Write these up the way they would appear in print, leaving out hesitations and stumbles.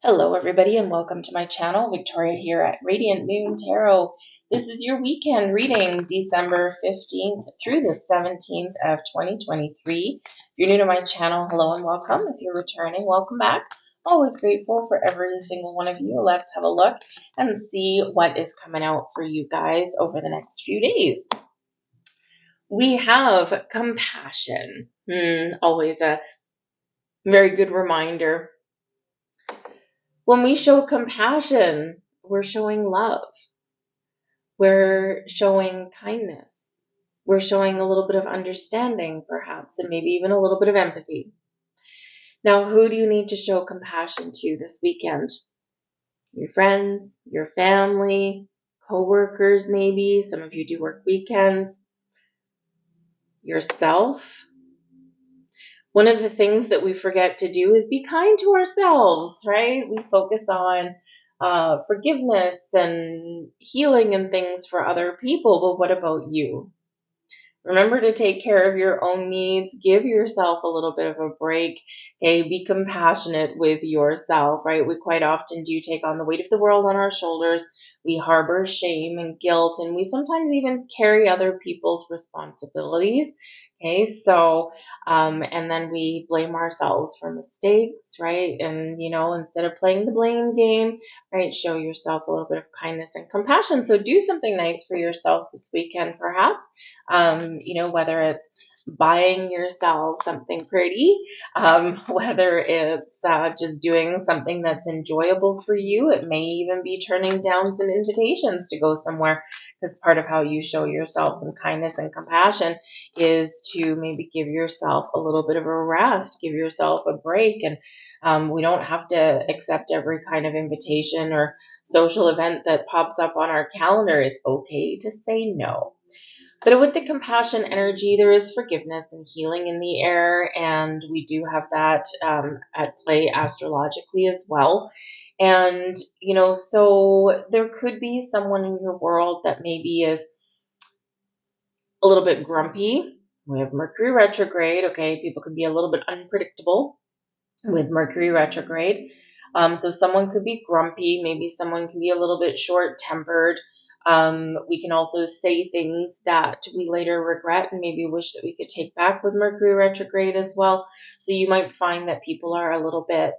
Hello, everybody, and welcome to my channel. Victoria here at Radiant Moon Tarot. This is your weekend reading, December 15th through the 17th of 2023. If you're new to my channel, hello and welcome. If you're returning, welcome back. Always grateful for every single one of you. Let's have a look and see what is coming out for you guys over the next few days. We have compassion. Always a very good reminder. When we show compassion, we're showing love. We're showing kindness. We're showing a little bit of understanding, perhaps, and maybe even a little bit of empathy. Now, who do you need to show compassion to this weekend? Your friends, your family, co-workers maybe. Some of you do work weekends. Yourself. One of the things that we forget to do is be kind to ourselves, right? We focus on forgiveness and healing and things for other people, but what about you? Remember to take care of your own needs. Give yourself a little bit of a break. Okay, be compassionate with yourself, right? We quite often do take on the weight of the world on our shoulders. We harbor shame and guilt, and we sometimes even carry other people's responsibilities. Okay, so, and then we blame ourselves for mistakes, right? And, instead of playing the blame game, right, show yourself a little bit of kindness and compassion. So do something nice for yourself this weekend, perhaps. Whether it's buying yourself something pretty, whether it's just doing something that's enjoyable for you. It may even be turning down some invitations to go somewhere, because part of how you show yourself some kindness and compassion is to maybe give yourself a little bit of a rest, give yourself a break. And we don't have to accept every kind of invitation or social event that pops up on our calendar. It's okay to say no. But with the compassion energy, there is forgiveness and healing in the air, and we do have that at play astrologically as well. And, so there could be someone in your world that maybe is a little bit grumpy. We have Mercury retrograde, okay? People can be a little bit unpredictable with Mercury retrograde. So someone could be grumpy. Maybe someone can be a little bit short-tempered. We can also say things that we later regret and maybe wish that we could take back with Mercury retrograde as well. So you might find that people are a little bit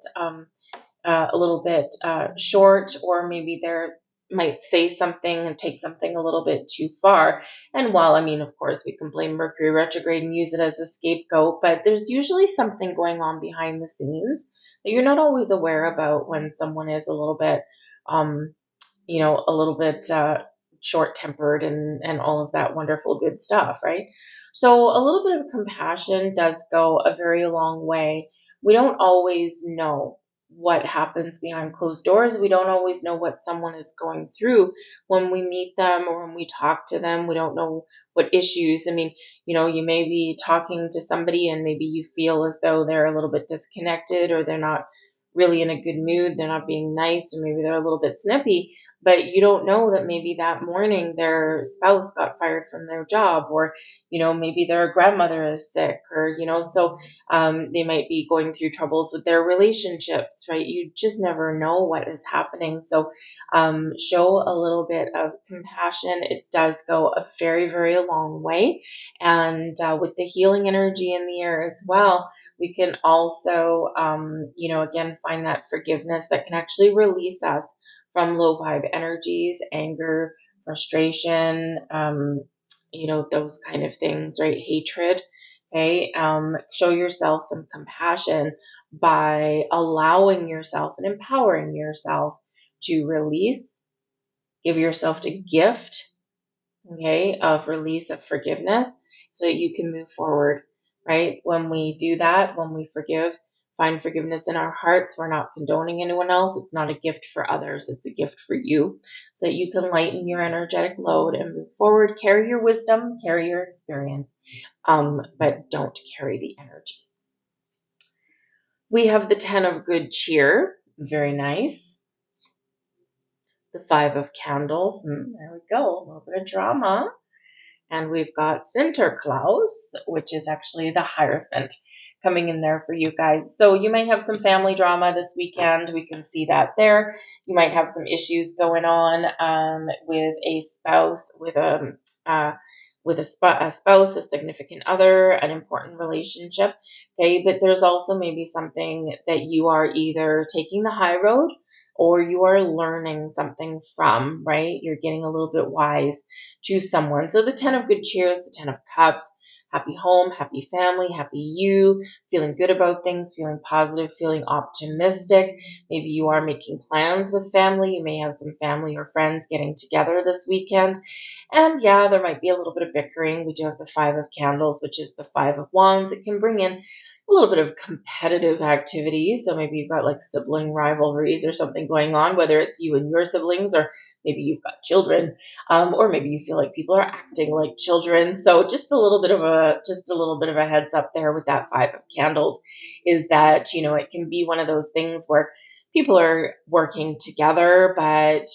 short, or maybe they're might say something and take something a little bit too far. And while, of course, we can blame Mercury retrograde and use it as a scapegoat, but there's usually something going on behind the scenes that you're not always aware about when someone is a little bit, short-tempered and all of that wonderful good stuff, right? So a little bit of compassion does go a very long way. We don't always know what happens behind closed doors. We don't always know what someone is going through when we meet them or when we talk to them. We don't know what issues. You may be talking to somebody and maybe you feel as though they're a little bit disconnected, or they're not really in a good mood. They're not being nice, or maybe they're a little bit snippy, but you don't know that maybe that morning their spouse got fired from their job, or, maybe their grandmother is sick, or, so they might be going through troubles with their relationships, right? You just never know what is happening. So show a little bit of compassion. It does go a very, very long way. And with the healing energy in the air as well, we can also, again, find that forgiveness that can actually release us from low vibe energies, anger, frustration, those kind of things, right? Hatred. Okay. Show yourself some compassion by allowing yourself and empowering yourself to release, give yourself a gift, okay, of release, of forgiveness, so that you can move forward, right? When we do that, when we forgive, find forgiveness in our hearts, we're not condoning anyone else. It's not a gift for others. It's a gift for you, so that you can lighten your energetic load and move forward. Carry your wisdom, carry your experience, but don't carry the energy. We have the 10 of good cheer. Very nice. The 5 of candles. There we go. A little bit of drama. And we've got Sinterklaas, which is actually the Hierophant. coming in there for you guys. So you might have some family drama this weekend. We can see that there. You might have some issues going on with a spouse, with a spouse, a significant other, an important relationship. Okay, but there's also maybe something that you are either taking the high road or you are learning something from, right? You're getting a little bit wise to someone. So the 10 of good cheers, the 10 of cups, happy home, happy family, happy you, feeling good about things, feeling positive, feeling optimistic. Maybe you are making plans with family. You may have some family or friends getting together this weekend. And yeah, there might be a little bit of bickering. We do have the 5 of candles, which is the 5 of wands. It can bring in a little bit of competitive activities. So maybe you've got like sibling rivalries or something going on, whether it's you and your siblings, or maybe you've got children, or maybe you feel like people are acting like children. So just a little bit of a heads up there with that 5 of candles is that, it can be one of those things where people are working together, but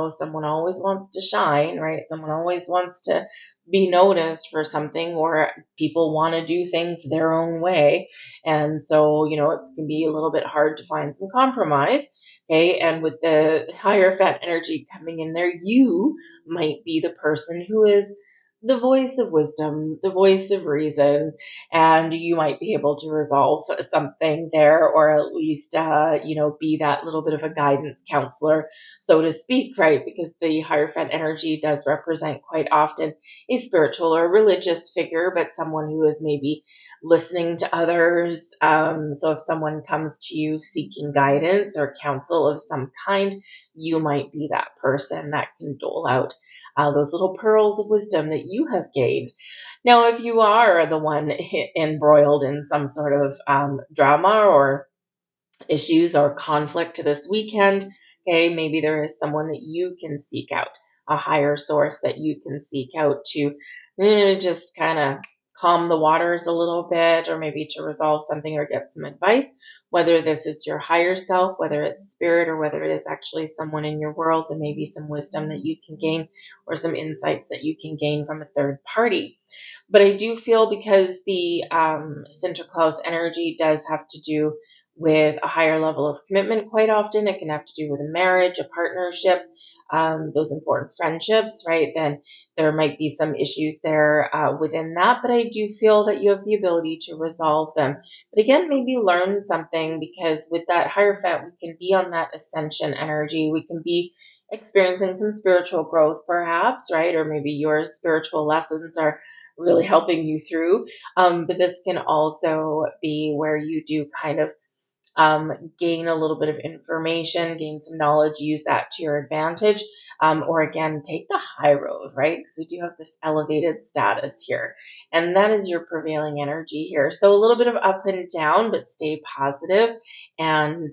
someone always wants to shine, right? Someone always wants to be noticed for something, or people want to do things their own way. And so, it can be a little bit hard to find some compromise. Okay. And with the Hierophant energy coming in there, you might be the person who is the voice of wisdom, the voice of reason, and you might be able to resolve something there, or at least, be that little bit of a guidance counselor, so to speak, right? Because the Hierophant energy does represent quite often a spiritual or religious figure, but someone who is maybe listening to others. So if someone comes to you seeking guidance or counsel of some kind, you might be that person that can dole out those little pearls of wisdom that you have gained. Now, if you are the one embroiled in some sort of drama or issues or conflict this weekend, okay, maybe there is someone that you can seek out, a higher source that you can seek out to just kind of calm the waters a little bit, or maybe to resolve something or get some advice, whether this is your higher self, whether it's spirit, or whether it is actually someone in your world, and maybe some wisdom that you can gain or some insights that you can gain from a third party. But I do feel, because the Sinterklaas energy does have to do with a higher level of commitment quite often. It can have to do with a marriage, a partnership, those important friendships, right? Then there might be some issues there within that, but I do feel that you have the ability to resolve them. But again, maybe learn something, because with that Hierophant, we can be on that ascension energy. We can be experiencing some spiritual growth, perhaps, right? Or maybe your spiritual lessons are really helping you through. But this can also be where you do kind of gain a little bit of information, gain some knowledge, use that to your advantage, or again, take the high road, right? Because we do have this elevated status here, and that is your prevailing energy here. So a little bit of up and down, but stay positive and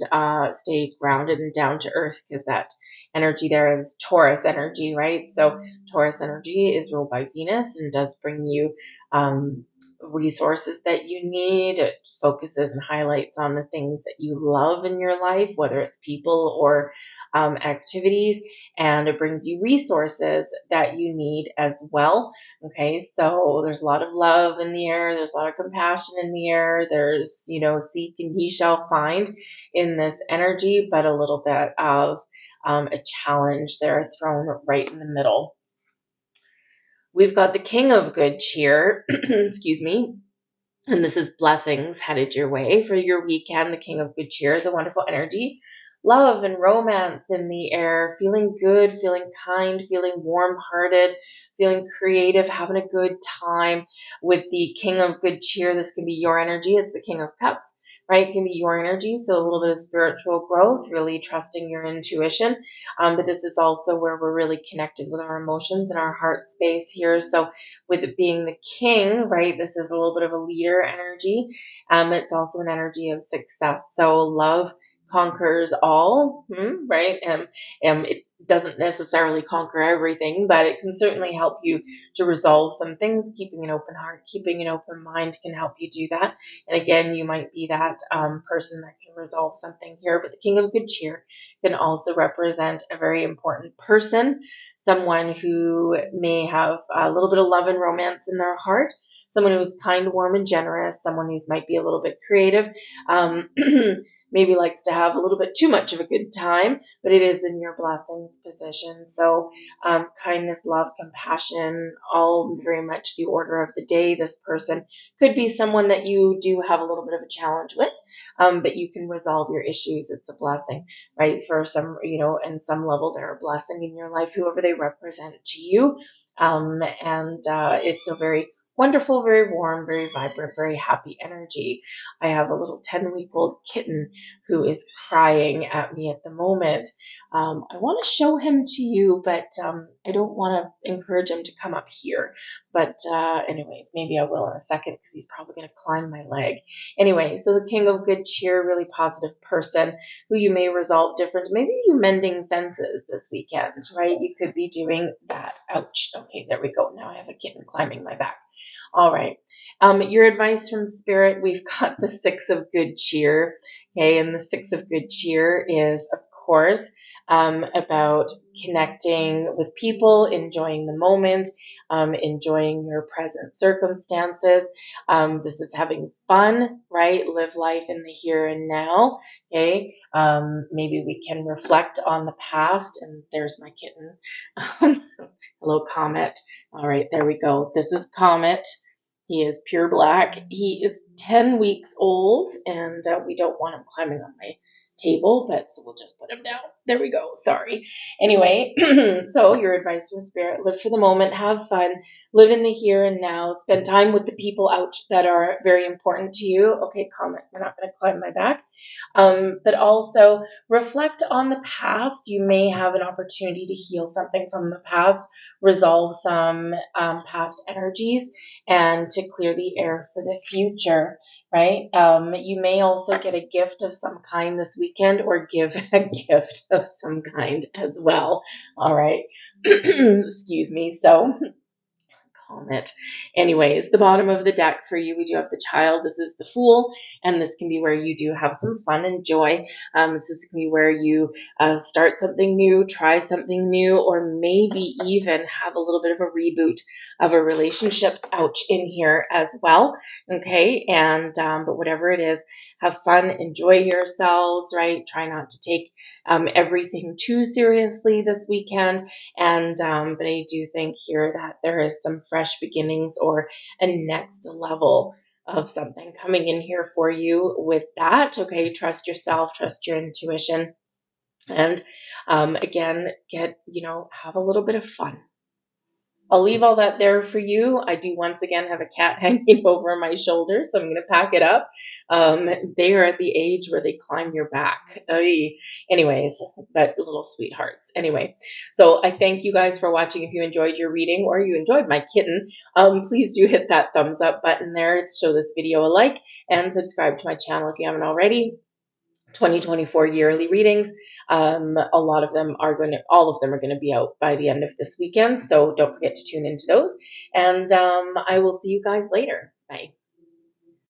stay grounded and down to earth, because that energy there is Taurus energy, right? So Taurus energy is ruled by Venus and does bring you resources that you need. It focuses and highlights on the things that you love in your life, whether it's people or activities, and it brings you resources that you need as well. Okay, so there's a lot of love in the air, there's a lot of compassion in the air, there's, seek and ye shall find in this energy, but a little bit of a challenge there thrown right in the middle. We've got the King of Good Cheer, excuse me, and this is blessings headed your way for your weekend. The King of Good Cheer is a wonderful energy. Love and romance in the air, feeling good, feeling kind, feeling warm-hearted, feeling creative, having a good time. With the King of Good Cheer, this can be your energy. It's the King of Cups, right? It can be your energy. So a little bit of spiritual growth, really trusting your intuition. But this is also where we're really connected with our emotions and our heart space here. So with it being the king, right, this is a little bit of a leader energy. It's also an energy of success. So love conquers all, right? It doesn't necessarily conquer everything, but it can certainly help you to resolve some things. Keeping an open heart, keeping an open mind can help you do that. And again, you might be that person that can resolve something here. But the King of Good Cheer can also represent a very important person, someone who may have a little bit of love and romance in their heart, someone who's kind, warm, and generous, someone who might be a little bit creative, maybe likes to have a little bit too much of a good time, but it is in your blessings position. So kindness, love, compassion, all very much the order of the day. This person could be someone that you do have a little bit of a challenge with, but you can resolve your issues. It's a blessing, right? For some, in some level, they're a blessing in your life, whoever they represent to you. It's a very wonderful, very warm, very vibrant, very happy energy. I have a little 10-week-old kitten who is crying at me at the moment. I want to show him to you, but I don't want to encourage him to come up here. But anyways, maybe I will in a second because he's probably going to climb my leg. Anyway, so the King of Good Cheer, really positive person who you may resolve difference. Maybe you mending fences this weekend, right? You could be doing that. Ouch. Okay, there we go. Now I have a kitten climbing my back. All right. Your advice from Spirit, we've got the Six of Good Cheer. Okay, and the Six of Good Cheer is, of course, about connecting with people, enjoying the moment, enjoying your present circumstances. This is having fun, right? Live life in the here and now. Okay. Maybe we can reflect on the past. And there's my kitten. Hello, Comet. All right, there we go. This is Comet. He is pure black. He is 10 weeks old, and we don't want him climbing on my table, but so we'll just put him down. There we go. Sorry. Anyway, so your advice from Spirit, live for the moment, have fun, live in the here and now, spend time with the people out that are very important to you. Okay, Comet, you're not going to climb my back. But also reflect on the past. You may have an opportunity to heal something from the past, resolve some past energies, and to clear the air for the future, right? You may also get a gift of some kind this weekend, or give a gift of some kind as well. All right. Excuse me. So Comet. Anyways, the bottom of the deck for you, we do have the Child. This is the Fool, and this can be where you do have some fun and joy. This can be where you start something new, try something new, or maybe even have a little bit of a reboot of a relationship ouch in here as well. Okay, and but whatever it is, have fun, enjoy yourselves, right? Try not to take everything too seriously this weekend. And but I do think here that there is some fresh beginnings or a next level of something coming in here for you with that. Okay, trust yourself, trust your intuition, and again, have a little bit of fun. I'll leave all that there for you. I do once again have a cat hanging over my shoulder, so I'm going to pack it up. They are at the age where they climb your back. Anyways, but little sweethearts. Anyway, so I thank you guys for watching. If you enjoyed your reading or you enjoyed my kitten, please do hit that thumbs up button there to show this video a like, and subscribe to my channel if you haven't already. 2024 yearly readings. All of them are going to be out by the end of this weekend. So don't forget to tune into those. And I will see you guys later. Bye.